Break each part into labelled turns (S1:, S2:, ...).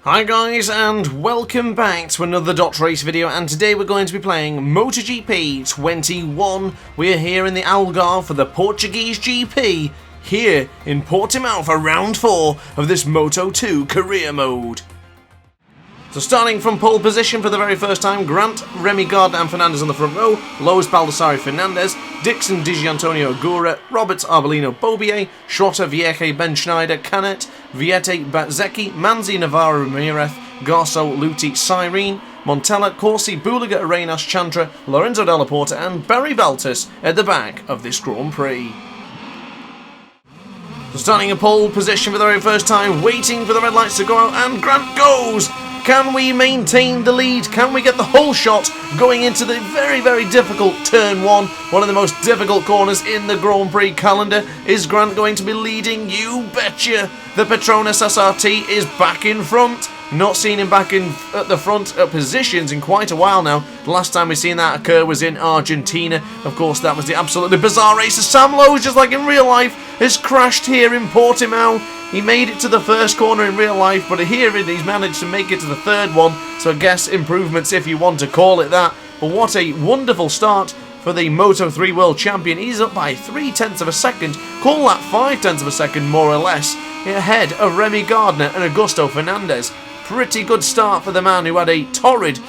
S1: Hi guys, and welcome back to another Dot Race video, and today we're going to be playing MotoGP 21. We're here in the Algarve for the Portuguese GP, here in Portimao for round 4 of this Moto 2 career mode. So starting from pole position for the very first time, Grant, Remy Gardner and Fernandez on the front row, Lois Baldassari Fernandez, Dixon Di Gianantonio Agura, Roberts Arbolino Bobier, Schrotter Vieche Ben Schneider Canet, Viete Batzecchi, Manzi Navarro Ramirez, Garso Luti Cyrene, Montella, Corsi, Buliga Arenas Chantra, Lorenzo Della Porta and Barry Baltus at the back of this Grand Prix. So starting a pole position for the very first time, waiting for the red lights to go out, and Grant goes! Can we maintain the lead? Can we get the whole shot going into the very, very difficult turn 1? One of the most difficult corners in the Grand Prix calendar. Is Grant going to be leading? You betcha! The Petronas SRT is back in front. Not seen him back in at the front positions in quite a while now. The last time we've seen that occur was in Argentina. Of course, that was the absolutely bizarre race. Sam Lowe, just like in real life, has crashed here in Portimao. He made it to the first corner in real life, but here he's managed to make it to the third one. So I guess improvements if you want to call it that. But what a wonderful start for the Moto 3 World Champion. He's up by 0.3 of a second. Call that 0.5 of a second more or less. Ahead of Remy Gardner and Augusto Fernandez. Pretty good start for the man who had a torrid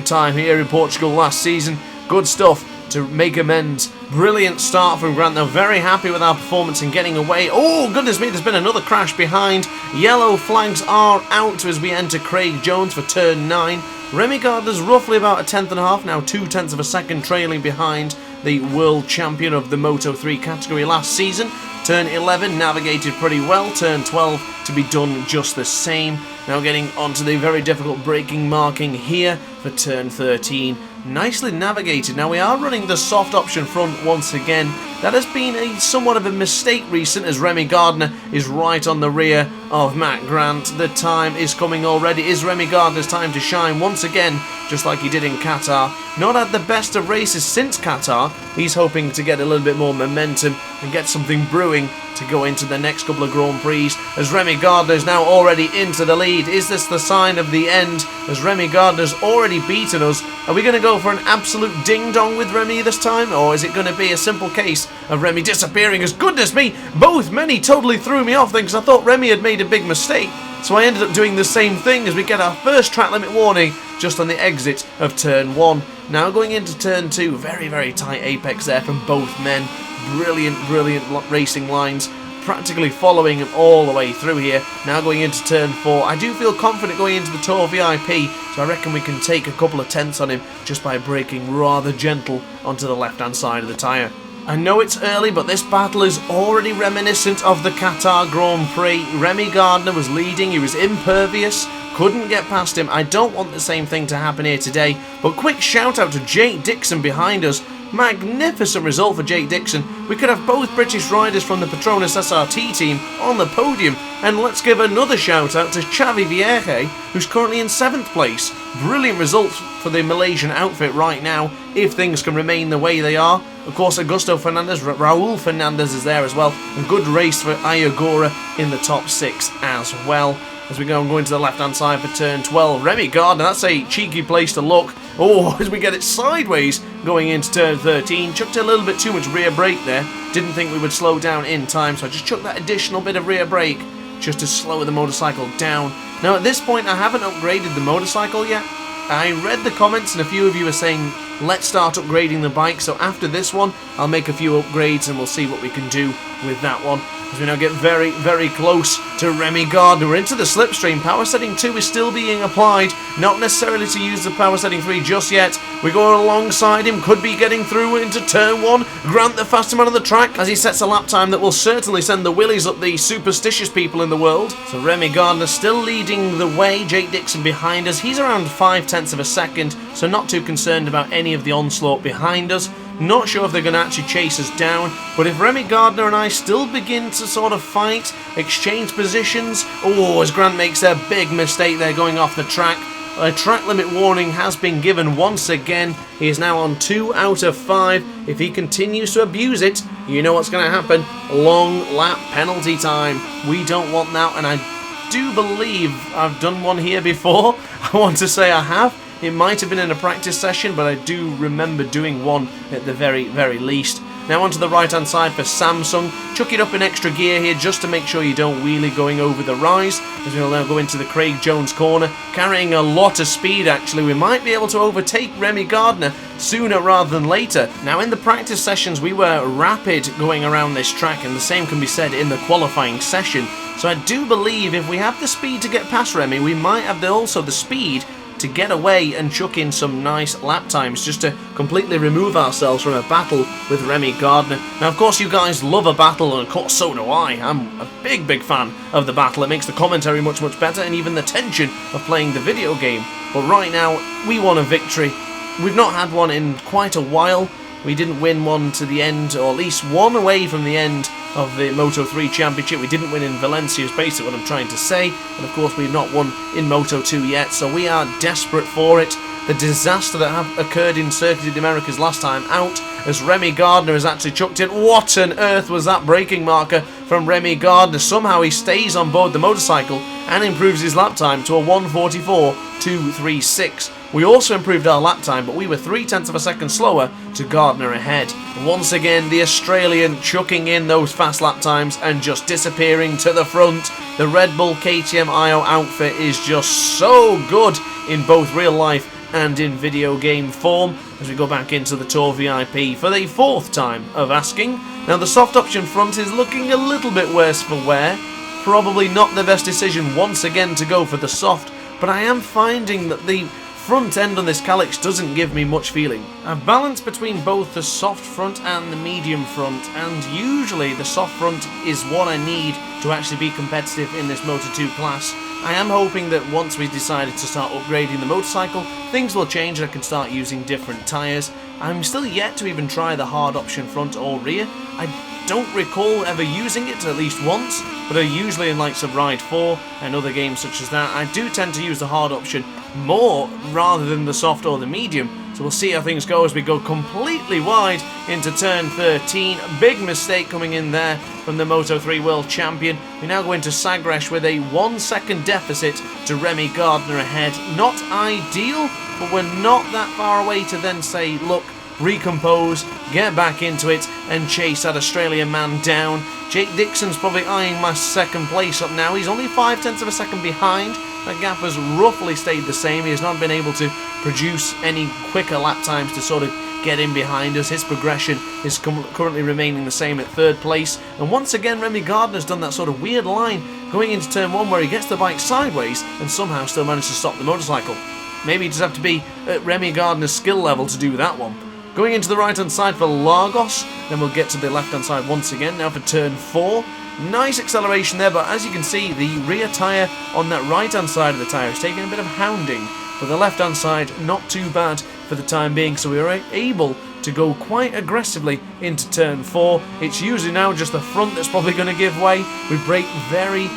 S1: time here in Portugal last season. Good stuff to make amends. Brilliant start from Grant. They're very happy with our performance in getting away. Oh, goodness me, there's been another crash behind. Yellow flags are out as we enter Craig Jones for turn 9. Remy Gardner's roughly about 1/10.5, now 0.2 of a second trailing behind the world champion of the Moto 3 category last season. Turn 11 navigated pretty well, turn 12 to be done just the same. Now getting onto the very difficult braking marking here for turn 13. Nicely navigated. Now we are running the soft option front once again. That has been somewhat of a mistake recent, as Remy Gardner is right on the rear of Matt Grant. The time is coming already. Is Remy Gardner's time to shine once again, just like he did in Qatar? Not had the best of races since Qatar. He's hoping to get a little bit more momentum and get something brewing to go into the next couple of Grand Prix, as Remy Gardner is now already into the lead. Is this the sign of the end, as Remy Gardner's already beaten us? Are we going to go for an absolute ding-dong with Remy this time, or is it going to be a simple case of Remy disappearing? As goodness me, both many totally threw me off then, because I thought Remy had made a big mistake. So I ended up doing the same thing as we get our first track limit warning just on the exit of turn 1. Now going into turn 2, very, very tight apex there from both men. Brilliant racing lines, practically following him all the way through here. Now going into turn 4, I do feel confident going into the Tour VIP, so I reckon we can take a couple of tenths on him just by braking rather gentle onto the left-hand side of the tyre. I know it's early, but this battle is already reminiscent of the Qatar Grand Prix. Remy Gardner was leading, he was impervious, couldn't get past him. I don't want the same thing to happen here today, but quick shout out to Jake Dixon behind us. Magnificent result for Jake Dixon. We could have both British riders from the Petronas SRT team on the podium. And let's give another shout out to Xavi Vieche, who's currently in 7th place. Brilliant results for the Malaysian outfit right now, if things can remain the way they are. Of course, Augusto Fernandez, Raul Fernandez is there as well. A good race for Ayagora in the top 6 as well. As we go and go into the left-hand side for turn 12. Remy Gardner, that's a cheeky place to look. Oh, as we get it sideways going into turn 13. Chucked a little bit too much rear brake there. Didn't think we would slow down in time, so I just chucked that additional bit of rear brake just to slow the motorcycle down. Now at this point, I haven't upgraded the motorcycle yet. I read the comments and a few of you are saying, let's start upgrading the bike. So after this one, I'll make a few upgrades and we'll see what we can do with that one. As we now get very, very close to Remy Gardner. We're into the slipstream. Power setting 2 is still being applied. Not necessarily to use the power setting 3 just yet. We're going alongside him. Could be getting through into turn 1. Grant, the faster man on the track, as he sets a lap time that will certainly send the willies up the superstitious people in the world. So Remy Gardner still leading the way. Jake Dixon behind us. He's around 0.5 of a second, so not too concerned about any of the onslaught behind us. Not sure if they're going to actually chase us down, but if Remy Gardner and I still begin to sort of fight, exchange positions, oh, as Grant makes a big mistake there going off the track. A track limit warning has been given once again. He is now on 2 out of 5. If he continues to abuse it, you know what's going to happen. Long lap penalty time. We don't want that, and I do believe I've done one here before. I want to say I have. It might have been in a practice session, but I do remember doing one at the very least. Now onto the right hand side for Samsung. Chuck it up in extra gear here just to make sure you don't wheelie going over the rise, as we'll now go into the Craig Jones corner, carrying a lot of speed actually. We might be able to overtake Remy Gardner sooner rather than later. Now in the practice sessions we were rapid going around this track, and the same can be said in the qualifying session. So I do believe if we have the speed to get past Remy, we might have also the speed to get away and chuck in some nice lap times just to completely remove ourselves from a battle with Remy Gardner. Now of course you guys love a battle, and of course so do I. I'm a big fan of the battle. It makes the commentary much better, and even the tension of playing the video game. But right now we want a victory. We've not had one in quite a while. We didn't win one to the end, or at least one away from the end of the Moto 3 Championship. We didn't win in Valencia is basically what I'm trying to say. And of course we've not won in Moto 2 yet, so we are desperate for it. The disaster that occurred in Circuit of the Americas last time out, as Remy Gardner has actually chucked in. What on earth was that braking marker from Remy Gardner? Somehow he stays on board the motorcycle and improves his lap time to a 1:44.236. We also improved our lap time, but we were 0.3 of a second slower to Gardner ahead. Once again, the Australian chucking in those fast lap times and just disappearing to the front. The Red Bull KTM IO outfit is just so good in both real life and in video game form, as we go back into the Tour VIP for the 4th time of asking. Now the soft option front is looking a little bit worse for wear. Probably not the best decision once again to go for the soft, but I am finding that the front end on this Calyx doesn't give me much feeling. I've balanced between both the soft front and the medium front, and usually the soft front is what I need to actually be competitive in this Moto 2 class. I am hoping that once we decided to start upgrading the motorcycle, things will change and I can start using different tyres. I'm still yet to even try the hard option front or rear. I don't recall ever using it at least once, but usually in likes of Ride 4 and other games such as that, I do tend to use the hard option more rather than the soft or the medium. So we'll see how things go as we go completely wide into turn 13. A big mistake coming in there from the Moto 3 World Champion. We now go into Sagres with a 1 second deficit to Remy Gardner ahead. Not ideal, but we're not that far away to then say, look, recompose, get back into it and chase that Australian man down. Jake Dixon's probably eyeing my second place up now. He's only 0.5 of a second behind. That gap has roughly stayed the same. He has not been able to produce any quicker lap times to sort of get in behind us. His progression is currently remaining the same at 3rd place. And once again, Remy Gardner's done that sort of weird line going into turn 1 where he gets the bike sideways and somehow still manages to stop the motorcycle. Maybe you just have to be at Remy Gardner's skill level to do that one. Going into the right hand side for Lagos, then we'll get to the left hand side once again now for turn 4. Nice acceleration there, but as you can see, the rear tyre on that right hand side of the tyre is taking a bit of hounding, but the left hand side not too bad for the time being, so we are able to go quite aggressively into turn 4. It's usually now just the front that's probably going to give way. We brake very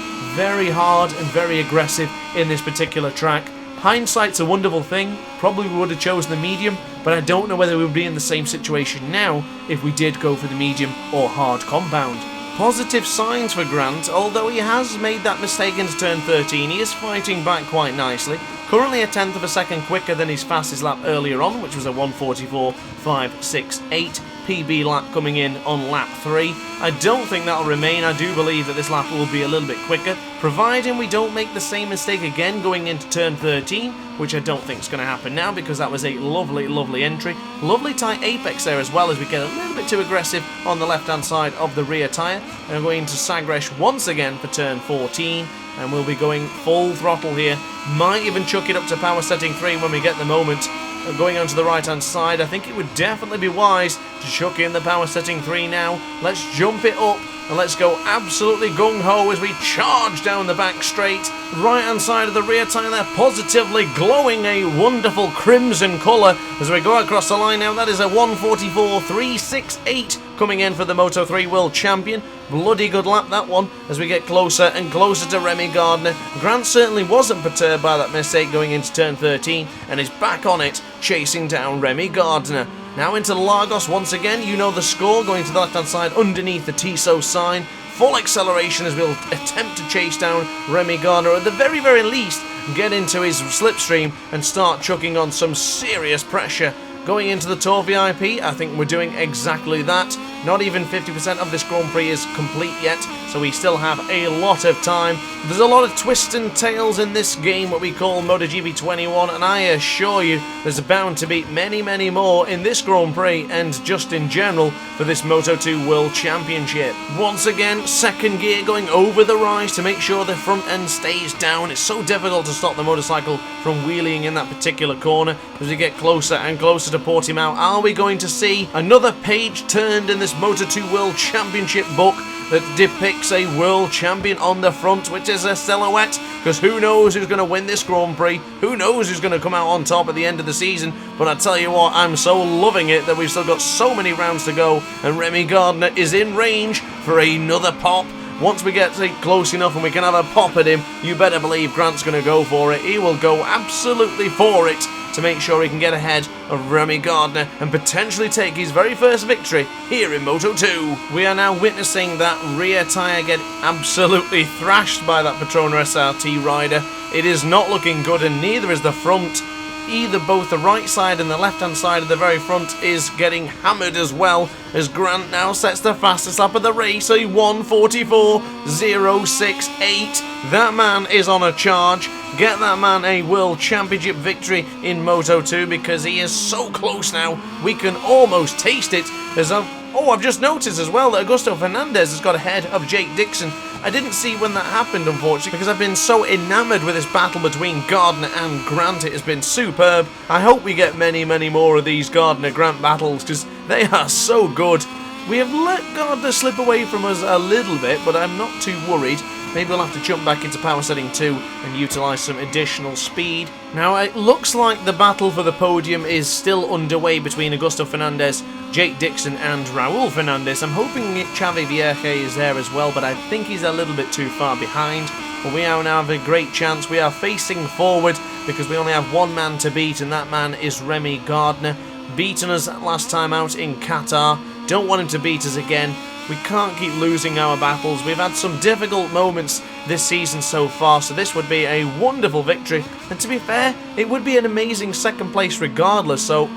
S1: hard and very aggressive in this particular track. Hindsight's a wonderful thing. Probably would have chosen the medium, but I don't know whether we would be in the same situation now if we did go for the medium or hard compound. Positive signs for Grant, although he has made that mistake into turn 13, he is fighting back quite nicely. Currently a 1/10 of a second quicker than his fastest lap earlier on, which was a 1:44.568. PB lap coming in on lap 3. I don't think that'll remain. I do believe that this lap will be a little bit quicker, providing we don't make the same mistake again going into turn 13, which I don't think is going to happen now because that was a lovely entry. Lovely tight apex there as well as we get a little bit too aggressive on the left hand side of the rear tyre. And we're going into Sagres once again for turn 14, and we'll be going full throttle here. Might even chuck it up to power setting 3 when we get the moment. Going onto the right hand side, I think it would definitely be wise to chuck in the power setting 3 now. Let's jump it up and let's go absolutely gung-ho as we charge down the back straight. Right hand side of the rear tyre there, positively glowing a wonderful crimson colour as we go across the line now. That is a 1:44.368 coming in for the Moto 3 World Champion. Bloody good lap that one as we get closer and closer to Remy Gardner. Grant certainly wasn't perturbed by that mistake going into turn 13 and is back on it, chasing down Remy Gardner. Now into Lagos once again, you know the score, going to the left hand side underneath the Tissot sign. full acceleration as we'll attempt to chase down Remy Gardner, or at the very, very least, get into his slipstream and start chucking on some serious pressure. Going into the Tour VIP, I think we're doing exactly that. Not even 50% of this Grand Prix is complete yet, so we still have a lot of time. There's a lot of twists and tales in this game, what we call MotoGP 21, and I assure you there's bound to be many, many more in this Grand Prix and just in general for this Moto2 World Championship. Once again, second gear going over the rise to make sure the front end stays down. It's so difficult to stop the motorcycle from wheeling in that particular corner as we get closer and closer to Portimao. Are we going to see another page turned in this Moto2 World Championship book that depicts a world champion on the front, which is a silhouette? Because who knows who's going to win this Grand Prix? Who knows who's going to come out on top at the end of the season? But I tell you what, I'm so loving it that we've still got so many rounds to go, and Remy Gardner is in range for another pop. Once we get close enough and we can have a pop at him, you better believe Grant's going to go for it. He will go absolutely for it to make sure he can get ahead of Remy Gardner and potentially take his very first victory here in Moto2. We are now witnessing that rear tyre get absolutely thrashed by that Patrona SRT rider. It is not looking good, and neither is the front. Either both the right side and the left hand side of the very front is getting hammered as well, as Grant now sets the fastest lap of the race, a 1:44.068. That man is on a charge. Get that man a World Championship victory in Moto2, because he is so close now. We can almost taste it. I've just noticed as well that Augusto Fernandez has got ahead of Jake Dixon. I didn't see when that happened, unfortunately, because I've been so enamoured with this battle between Gardner and Grant. It has been superb. I hope we get many, many more of these Gardner-Grant battles, because they are so good. We have let Gardner slip away from us a little bit, but I'm not too worried. Maybe we'll have to jump back into power setting 2 and utilise some additional speed. Now, it looks like the battle for the podium is still underway between Augusto Fernandez, Jake Dixon and Raul Fernandez. I'm hoping Xavi Vierge is there as well, but I think he's a little bit too far behind. But we now have a great chance. We are facing forward because we only have one man to beat, and that man is Remy Gardner. Beaten us last time out in Qatar. Don't want him to beat us again. We can't keep losing our battles. We've had some difficult moments this season so far, so this would be a wonderful victory. And to be fair, it would be an amazing second place regardless, so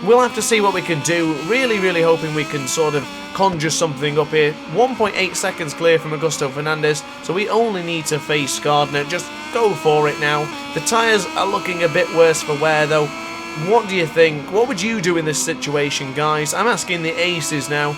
S1: we'll have to see what we can do. Really, really hoping we can sort of conjure something up here. 1.8 seconds clear from Augusto Fernandez, so we only need to face Gardner. Just go for it now. The tyres are looking a bit worse for wear though. What do you think? What would you do in this situation, guys? I'm asking the aces now.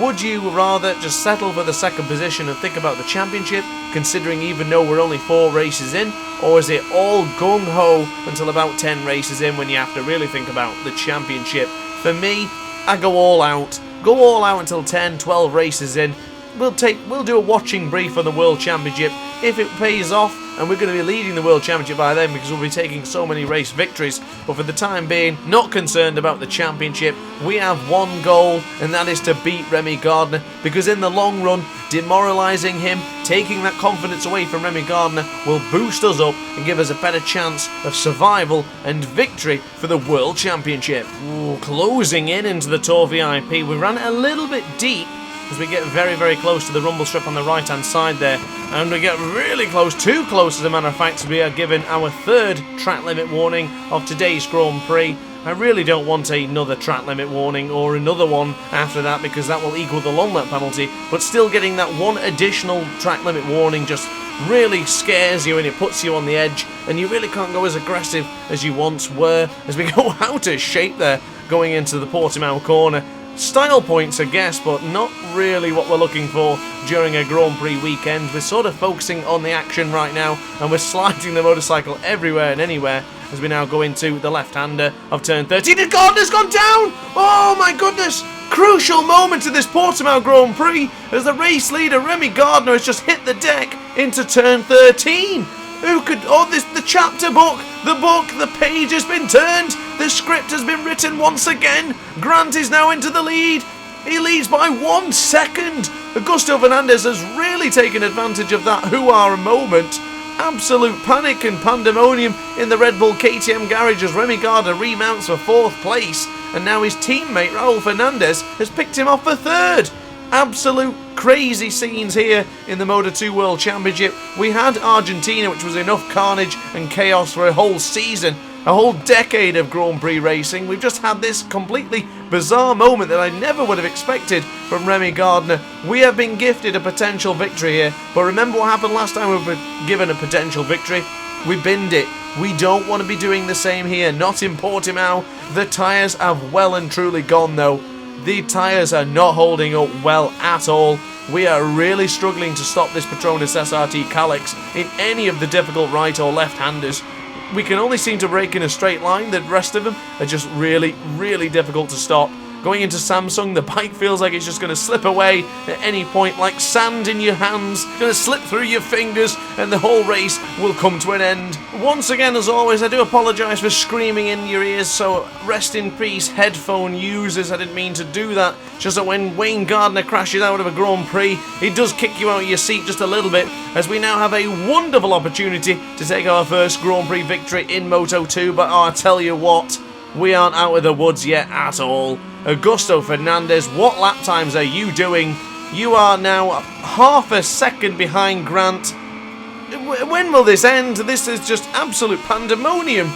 S1: Would you rather just settle for the second position and think about the championship, considering even though we're only 4 races in? Or is it all gung-ho until about 10 races in when you have to really think about the championship? For me, I go all out. Go all out until 10, 12 races in. We'll do a watching brief on the World Championship. If it pays off, and we're going to be leading the World Championship by then because we'll be taking so many race victories. But for the time being, not concerned about the championship. We have one goal, and that is to beat Remy Gardner, because in the long run, demoralising him, taking that confidence away from Remy Gardner will boost us up and give us a better chance of survival and victory for the World Championship. Ooh, closing in into the Tour VIP. We ran it a little bit deep as we get very, very close to the rumble strip on the right hand side there, and we get really close, too close as a matter of fact, as we are given our 3rd track limit warning of today's Grand Prix. I really don't want another track limit warning or another one after that, because that will equal the long lap penalty, but still getting that one additional track limit warning just really scares you and it puts you on the edge, and you really can't go as aggressive as you once were as we go out of shape there going into the Portimao corner. Style points, I guess, but not really what we're looking for during a Grand Prix weekend. We're sort of focusing on the action right now, and we're sliding the motorcycle everywhere and anywhere as we now go into the left-hander of turn 13. And Gardner's gone down! Oh my goodness! Crucial moment of this Portimao Grand Prix as the race leader Remy Gardner has just hit the deck into turn 13. Who could... Oh, the chapter book, the page has been turned. The script has been written once again. Grant is now into the lead. He leads by 1 second. Augusto Fernandez has really taken advantage of that hoo-ah moment. Absolute panic and pandemonium in the Red Bull KTM garage as Remy Gardner remounts for 4th place. And now his teammate Raul Fernandez has picked him off for 3rd. Absolute crazy scenes here in the Moto2 World Championship. We had Argentina, which was enough carnage and chaos for a whole season, a whole decade of Grand Prix racing. We've just had this completely bizarre moment that I never would have expected from Remy Gardner. We have been gifted a potential victory here, but remember what happened last time we were given a potential victory? We binned it. We don't want to be doing the same here, not in Portimao. The tyres have well and truly gone though. The tyres are not holding up well at all. We are really struggling to stop this Petronas SRT Calyx in any of the difficult right or left-handers. We can only seem to brake in a straight line. The rest of them are just really, really difficult to stop. Going into Samsung, the bike feels like it's just going to slip away at any point, like sand in your hands. It's going to slip through your fingers, and the whole race will come to an end. Once again, as always, I do apologise for screaming in your ears, so rest in peace, headphone users. I didn't mean to do that. Just that when Wayne Gardner crashes out of a Grand Prix, it does kick you out of your seat just a little bit, as we now have a wonderful opportunity to take our first Grand Prix victory in Moto2, but I tell you what, we aren't out of the woods yet at all. Augusto Fernandez, what lap times are you doing? You are now half a second behind Grant. When will this end? This is just absolute pandemonium.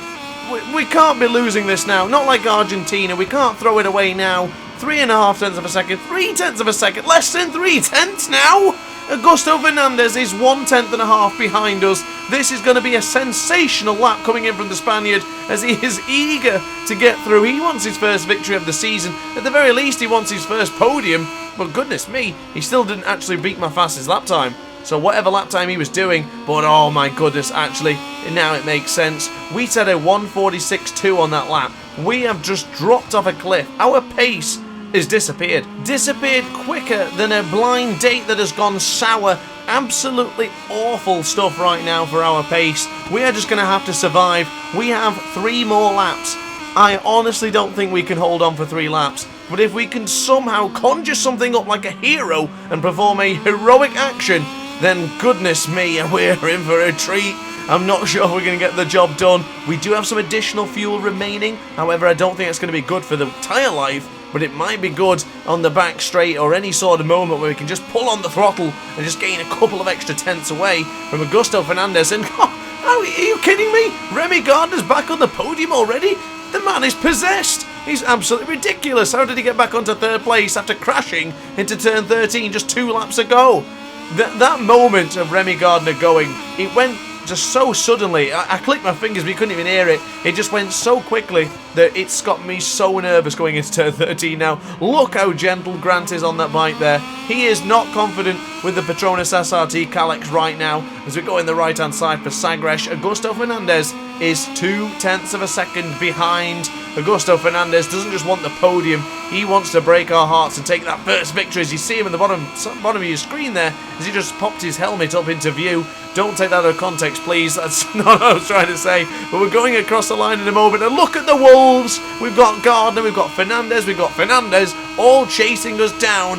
S1: We can't be losing this now. Not like Argentina. We can't throw it away now. 3.5 tenths of a second. 3 tenths of a second. Less than 3 tenths now. Augusto Fernandez is 1.5 tenths behind us. This is going to be a sensational lap coming in from the Spaniard as he is eager to get through. He wants his first victory of the season. At the very least, he wants his first podium. But goodness me, he still didn't actually beat my fastest lap time. So whatever lap time he was doing, but oh my goodness, actually, now it makes sense. We set a 1:46.2 on that lap. We have just dropped off a cliff. Our pace has disappeared. Disappeared quicker than a blind date that has gone sour. Absolutely awful stuff right now for our pace. We are just going to have to survive. We have 3 more laps. I honestly don't think we can hold on for 3 laps. But if we can somehow conjure something up like a hero and perform a heroic action, then goodness me, we're in for a treat. I'm not sure if we're going to get the job done. We do have some additional fuel remaining. However, I don't think it's going to be good for the tyre life. But it might be good on the back straight or any sort of moment where we can just pull on the throttle and just gain a couple of extra tenths away from Augusto Fernandez. And are you kidding me? Remy Gardner's back on the podium already? The man is possessed. He's absolutely ridiculous. How did he get back onto 3rd place after crashing into turn 13 just 2 laps ago? That moment of Remy Gardner going, it went just so suddenly. I clicked my fingers, but you couldn't even hear it. It just went so quickly that it's got me so nervous going into turn 13 now. Look how gentle Grant is on that bike there. He is not confident with the Petronas SRT Calyx right now. As we go in the right-hand side for Sagres, Augusto Fernandez is 2 tenths of a second behind. Augusto Fernandez doesn't just want the podium, he wants to break our hearts and take that first victory. As you see him in the bottom of your screen there, as he just popped his helmet up into view. Don't take that out of context, please. That's not what I was trying to say. But we're going across the line in a moment. And look at the Wolves. We've got Gardner, we've got Fernandez, all chasing us down.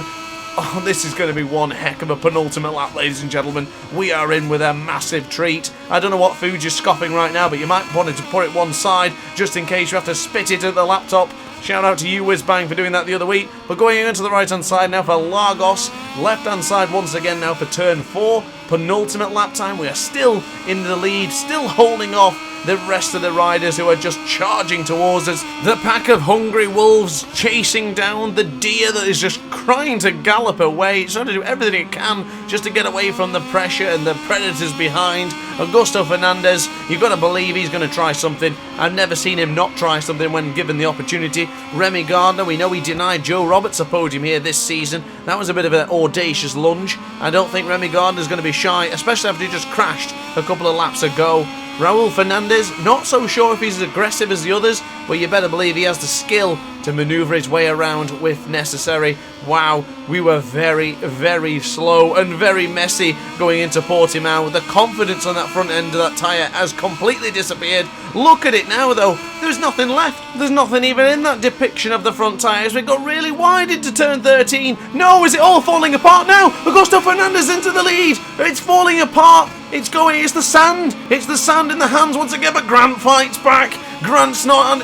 S1: Oh, this is going to be one heck of a penultimate lap, ladies and gentlemen. We are in with a massive treat. I don't know what food you're scoffing right now, but you might want to put it one side just in case you have to spit it at the laptop. Shout out to you, Whizbang, for doing that the other week. But going into the right-hand side now for Lagos. Left-hand side once again now for turn 4. Penultimate lap time. We are still in the lead, still holding off the rest of the riders who are just charging towards us. The pack of hungry wolves chasing down the deer that is just crying to gallop away. It's trying to do everything it can just to get away from the pressure and the predators behind. Augusto Fernandez, you've got to believe he's going to try something. I've never seen him not try something when given the opportunity. Remy Gardner, we know he denied Joe Roberts a podium here this season. That was a bit of an audacious lunge. I don't think Remy Gardner's going to be shy, especially after he just crashed a couple of laps ago. Raul Fernandez, not so sure if he's as aggressive as the others, but you better believe he has the skill to manoeuvre his way around if necessary. Wow, we were very, very slow and very messy going into Portimao. The confidence on that front end of that tyre has completely disappeared. Look at it now though, there's nothing left. There's nothing even in that depiction of the front tyres. We got really wide into turn 13. No, is it all falling apart now? Augusto Fernandez into the lead. It's falling apart. It's the sand. It's the sand in the hands once again, but Grant fights back. Grant's not,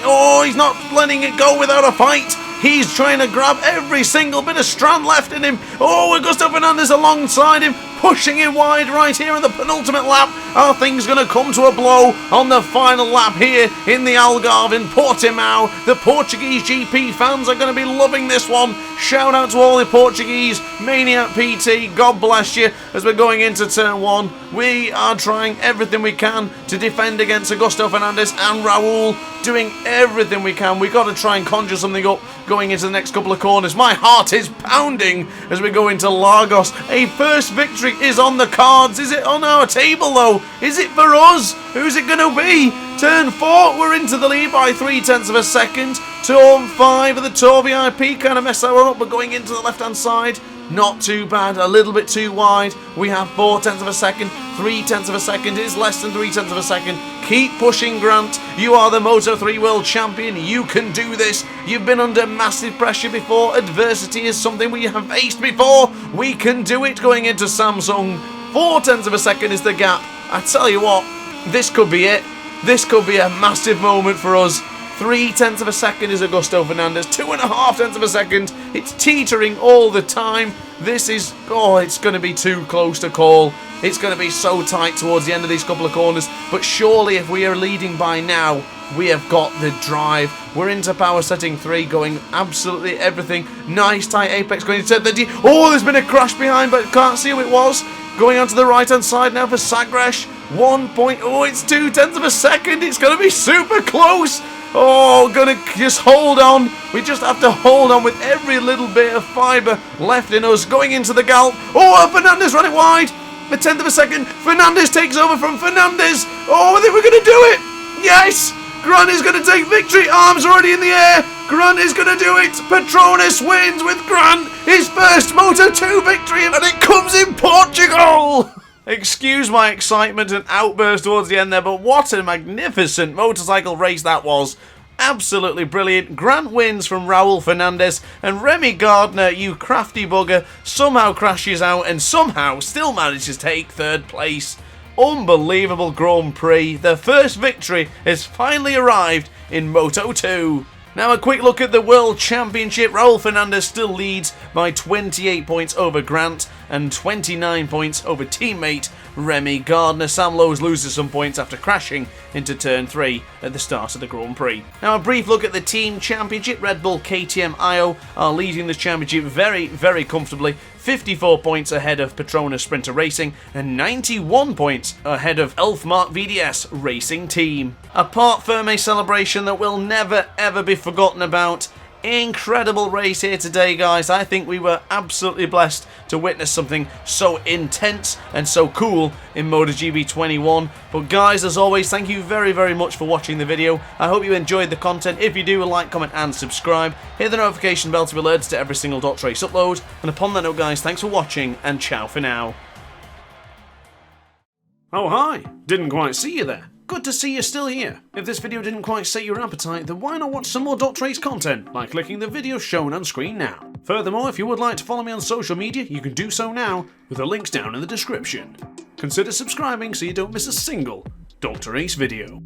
S1: he's not letting it go without a fight. He's trying to grab every single bit of strand left in him. Oh, Augusto Fernandez alongside him, pushing him wide right here in the penultimate lap. Are things going to come to a blow on the final lap here in the Algarve in Portimao? The Portuguese GP fans are going to be loving this one. Shout out to all the Portuguese Maniac PT. God bless you. As we're going into turn 1, we are trying everything we can to defend against Augusto Fernandez and Raul. Doing everything we can. We've got to try and conjure something up going into the next couple of corners. My heart is pounding as we go into Lagos. A first victory is on the cards. Is it on our table though? Is it for us? Who's it going to be? Turn 4, we're into the lead by 0.3 of a second. Turn 5 of the Tour VIP kind of messed that one up, but going into the left hand side, not too bad, a little bit too wide. We have 0.4 of a second, 0.3 of a second is less than 0.3 of a second. Keep pushing, Grant. You are the Moto3 World Champion. You can do this. You've been under massive pressure before. Adversity is something we have faced before. We can do it going into Samsung. 0.4 of a second is the gap. I tell you what, this could be it. This could be a massive moment for us. 0.3 of a second is Augusto Fernandez. 2.5 of a second. It's teetering all the time. This is, oh, it's going to be too close to call. It's going to be so tight towards the end of these couple of corners. But surely if we are leading by now, we have got the drive. We're into power setting 3, going absolutely everything. Nice tight apex going into the D. Oh, there's been a crash behind, but can't see who it was. Going onto the right hand side now for Sagresh. 1 point. Oh, it's 0.2 of a second. It's going to be super close. Oh, gonna just hold on. We just have to hold on with every little bit of fibre left in us. Going into the gallop. Oh, Fernandez ran it wide. 0.1 of a second. Fernandez takes over from Fernandez. Oh, I think we're going to do it. Yes. Grant is going to take victory. Arms already in the air. Grant is going to do it. Petronas wins with Grant his first Moto2 victory, and it comes in Portugal. Excuse my excitement and outburst towards the end there, but what a magnificent motorcycle race that was. Absolutely brilliant. Grant wins from Raul Fernandez, and Remy Gardner, you crafty bugger, somehow crashes out and somehow still manages to take 3rd place. Unbelievable Grand Prix. The first victory has finally arrived in Moto2. Now a quick look at the World Championship. Raul Fernandez still leads by 28 points over Grant and 29 points over teammate Remy Gardner. Sam Lowes loses some points after crashing into turn 3 at the start of the Grand Prix. Now a brief look at the Team Championship. Red Bull, KTM, IO are leading the championship very, very comfortably. 54 points ahead of Petronas Sprinter Racing and 91 points ahead of Elfmark VDS Racing Team. A Part Ferme celebration that will never ever be forgotten about. Incredible race here today, guys. I think we were absolutely blessed to witness something so intense and so cool in MotoGP 21. But guys, as always, thank you very, very much for watching the video. I hope you enjoyed the content. If you do, like, comment and subscribe. Hit the notification bell to be alerted to every single Dot Race upload. And upon that note, guys, thanks for watching and ciao for now. Oh hi, didn't quite see you there. Good to see you're still here. If this video didn't quite sate your appetite, then why not watch some more Dot Race content by clicking the video shown on screen now. Furthermore, if you would like to follow me on social media, you can do so now with the links down in the description. Consider subscribing so you don't miss a single Dot Race video.